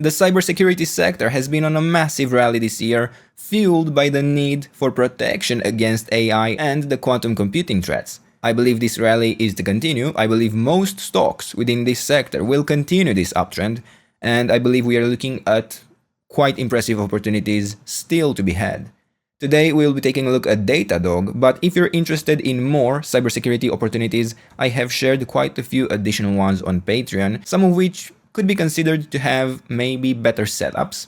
The cybersecurity sector has been on a massive rally this year, fueled by the need for protection against AI and the quantum computing threats. I believe this rally is to continue. I believe most stocks within this sector will continue this uptrend, and I believe we are looking at quite impressive opportunities still to be had. Today we'll be taking a look at Datadog, but if you're interested in more cybersecurity opportunities, I have shared quite a few additional ones on Patreon, some of which could be considered to have maybe better setups,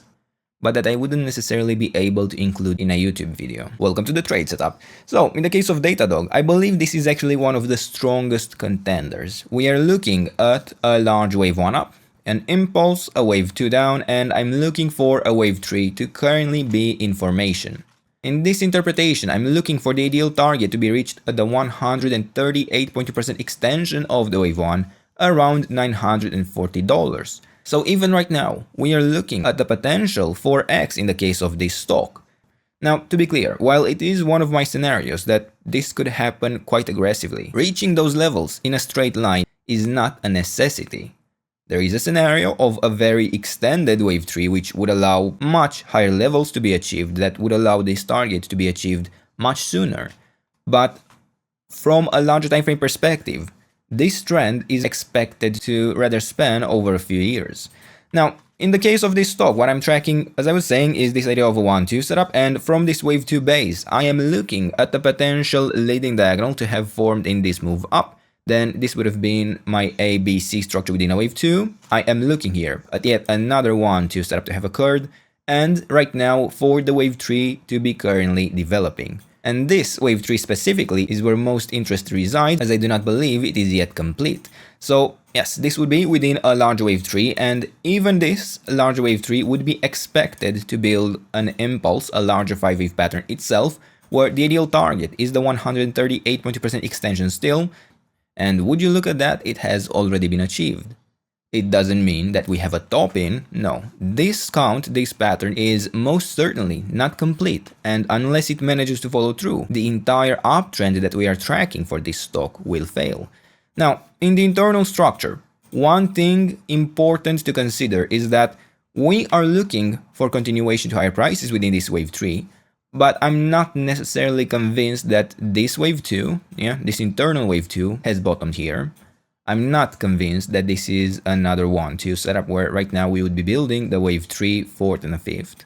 but that I wouldn't necessarily be able to include in a YouTube video. Welcome to the trade setup. So, in the case of Datadog, I believe this is actually one of the strongest contenders. We are looking at a large wave 1 up, an impulse, a wave 2 down, and I'm looking for a wave 3 to currently be in formation. In this interpretation, I'm looking for the ideal target to be reached at the 138.2% extension of the wave 1, around $940. So even right now, we are looking at the potential for X in the case of this stock. Now, to be clear, while it is one of my scenarios that this could happen quite aggressively, reaching those levels in a straight line is not a necessity. There is a scenario of a very extended wave 3 which would allow much higher levels to be achieved, that would allow this target to be achieved much sooner. But from a larger time frame perspective, this trend is expected to rather span over a few years. Now, in the case of this stock, what I'm tracking, as I was saying, is this idea of a 1-2 setup, and from this wave 2 base, I am looking at the potential leading diagonal to have formed in this move up. Then this would have been my ABC structure within a wave 2. I am looking here at yet another 1-2 setup to have occurred, and right now for the wave 3 to be currently developing. And this wave 3 specifically is where most interest resides, as I do not believe it is yet complete. So yes, this would be within a large wave 3, and even this large wave 3 would be expected to build an impulse, a larger 5-wave pattern itself, where the ideal target is the 138.2% extension still, and would you look at that, it has already been achieved. It doesn't mean that we have a top in, no. This pattern is most certainly not complete, and unless it manages to follow through, the entire uptrend that we are tracking for this stock will fail. Now, in the internal structure, one thing important to consider is that we are looking for continuation to higher prices within this wave 3, but I'm not necessarily convinced that this wave 2, this internal wave 2 has bottomed here. I'm not convinced that this is another 1-2 setup where right now we would be building the wave 3, 4th and the 5th.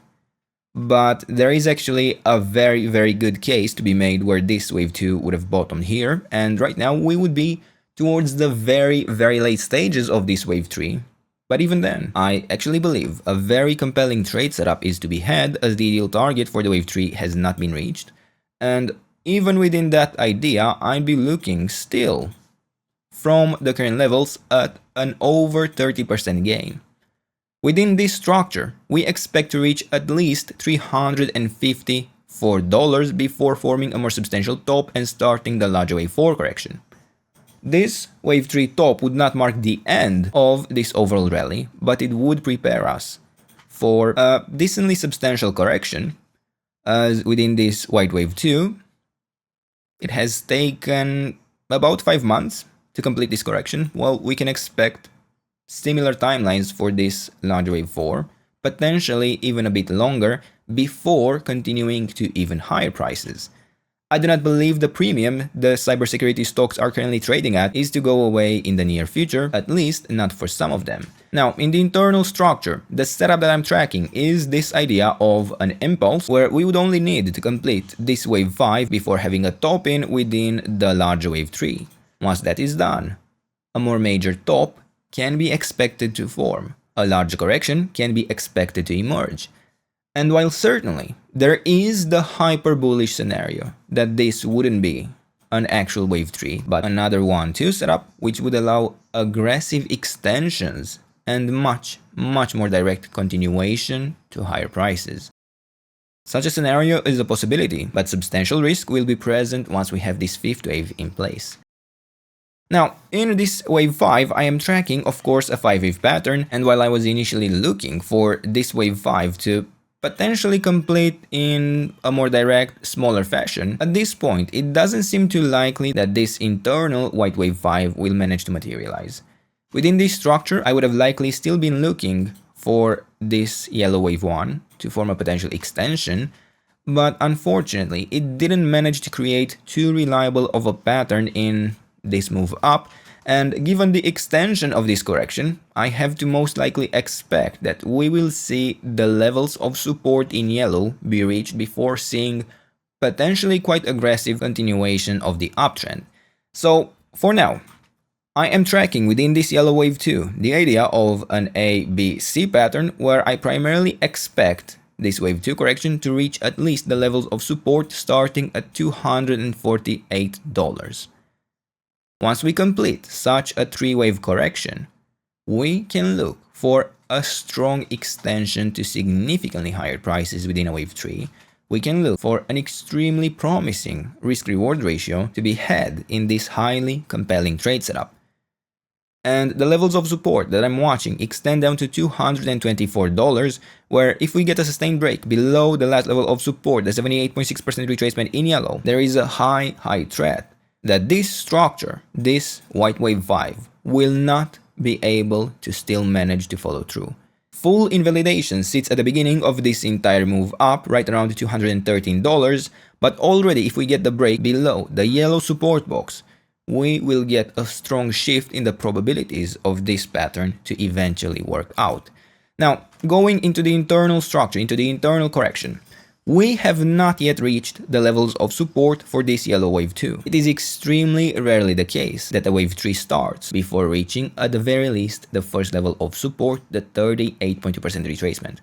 But there is actually a very, very good case to be made where this wave 2 would have bottomed here, and right now we would be towards the very, very late stages of this wave 3. But even then, I actually believe a very compelling trade setup is to be had, as the ideal target for the wave 3 has not been reached. And even within that idea, I'd be looking still from the current levels at an over 30% gain. Within this structure, we expect to reach at least $354 before forming a more substantial top and starting the larger wave 4 correction. This wave 3 top would not mark the end of this overall rally, but it would prepare us for a decently substantial correction, as within this white wave 2, it has taken about 5 months to complete this correction. Well, we can expect similar timelines for this large wave 4, potentially even a bit longer, before continuing to even higher prices. I do not believe the premium the cybersecurity stocks are currently trading at is to go away in the near future, at least not for some of them. Now, in the internal structure, the setup that I'm tracking is this idea of an impulse where we would only need to complete this wave 5 before having a top in within the larger wave 3. Once that is done, a more major top can be expected to form. A larger correction can be expected to emerge. And while certainly there is the hyper bullish scenario that this wouldn't be an actual wave 3, but another 1-2 setup which would allow aggressive extensions and much more direct continuation to higher prices. Such a scenario is a possibility, but substantial risk will be present once we have this 5th wave in place. Now, in this wave 5, I am tracking, of course, a 5-wave pattern, and while I was initially looking for this wave 5 to potentially complete in a more direct, smaller fashion, at this point, it doesn't seem too likely that this internal white wave 5 will manage to materialize. Within this structure, I would have likely still been looking for this yellow wave 1 to form a potential extension, but unfortunately it didn't manage to create too reliable of a pattern in this move up, and given the extension of this correction, I have to most likely expect that we will see the levels of support in yellow be reached before seeing potentially quite aggressive continuation of the uptrend. So for now, I am tracking within this yellow wave 2 the idea of an A, B, C pattern where I primarily expect this wave 2 correction to reach at least the levels of support starting at $248. Once we complete such a 3-wave correction, we can look for a strong extension to significantly higher prices within a wave 3. We can look for an extremely promising risk-reward ratio to be had in this highly compelling trade setup. And the levels of support that I'm watching extend down to $224, where if we get a sustained break below the last level of support, the 78.6% retracement in yellow, there is a high threat that this structure, this white wave 5, will not be able to still manage to follow through. Full invalidation sits at the beginning of this entire move up, right around $213, but already if we get the break below the yellow support box, we will get a strong shift in the probabilities of this pattern to eventually work out. Now, going into the internal structure, into the internal correction, we have not yet reached the levels of support for this yellow wave 2. It is extremely rarely the case that a wave 3 starts before reaching at the very least the first level of support, the 38.2% retracement.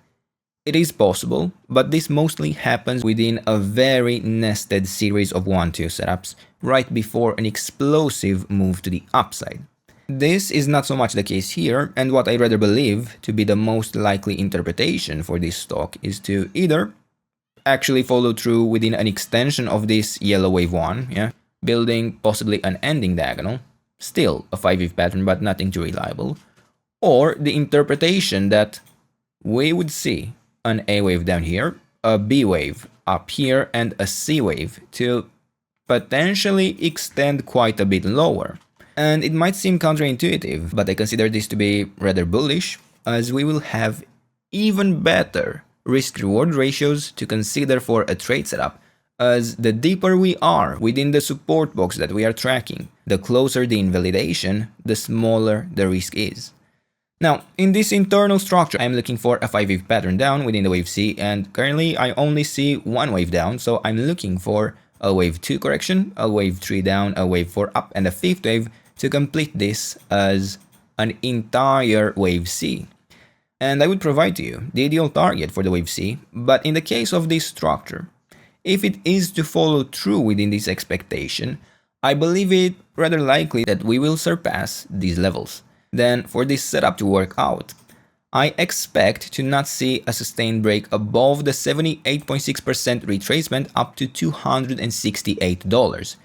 It is possible, but this mostly happens within a very nested series of 1-2 setups right before an explosive move to the upside. This is not so much the case here, and what I rather believe to be the most likely interpretation for this stock is to either actually follow through within an extension of this yellow wave 1, building possibly an ending diagonal, still a 5-wave pattern but nothing too reliable, or the interpretation that we would see an A wave down here, a B wave up here, and a C wave to potentially extend quite a bit lower. And it might seem counterintuitive, but I consider this to be rather bullish, as we will have even better risk-reward ratios to consider for a trade setup, as the deeper we are within the support box that we are tracking, the closer the invalidation, the smaller the risk is. Now, in this internal structure, I'm looking for a 5-wave pattern down within the wave C, and currently I only see one wave down, so I'm looking for a wave 2 correction, a wave 3 down, a wave 4 up, and a 5th wave to complete this as an entire wave C. And I would provide to you the ideal target for the wave C, but in the case of this structure, if it is to follow through within this expectation, I believe it rather likely that we will surpass these levels. Then for this setup to work out, I expect to not see a sustained break above the 78.6% retracement up to $268.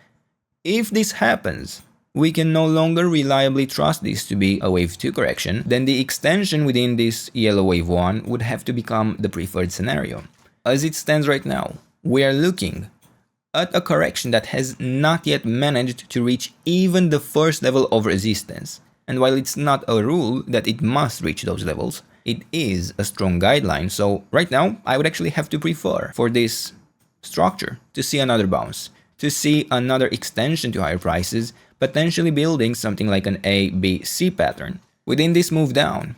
If this happens, we can no longer reliably trust this to be a wave 2 correction, then the extension within this yellow wave 1 would have to become the preferred scenario. As it stands right now, we are looking at a correction that has not yet managed to reach even the first level of resistance. And while it's not a rule that it must reach those levels, it is a strong guideline, so right now I would actually have to prefer for this structure to see another bounce, to see another extension to higher prices, potentially building something like an A, B, C pattern. Within this move down,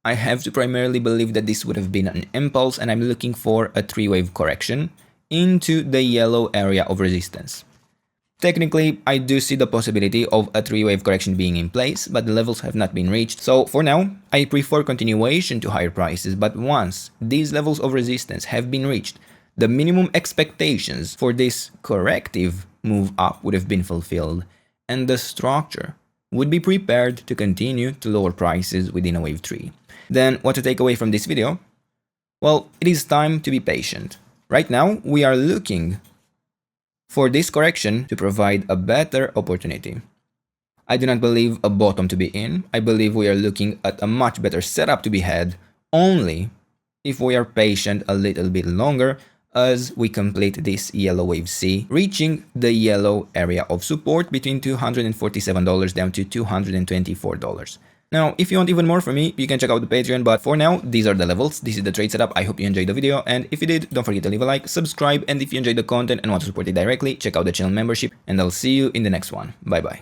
I have to primarily believe that this would have been an impulse, and I'm looking for a 3-wave correction into the yellow area of resistance. Technically, I do see the possibility of a 3-wave correction being in place, but the levels have not been reached, so for now, I prefer continuation to higher prices, but once these levels of resistance have been reached, the minimum expectations for this corrective move up would have been fulfilled, and the structure would be prepared to continue to lower prices within a wave 3. Then, what to take away from this video? Well, it is time to be patient. Right now, we are looking for this correction to provide a better opportunity. I do not believe a bottom to be in. I believe we are looking at a much better setup to be had only if we are patient a little bit longer as we complete this yellow wave C, reaching the yellow area of support between $247 down to $224. Now, if you want even more from me, you can check out the Patreon, but for now, these are the levels, this is the trade setup. I hope you enjoyed the video, and if you did, don't forget to leave a like, subscribe, and if you enjoyed the content and want to support it directly, check out the channel membership, and I'll see you in the next one. Bye bye.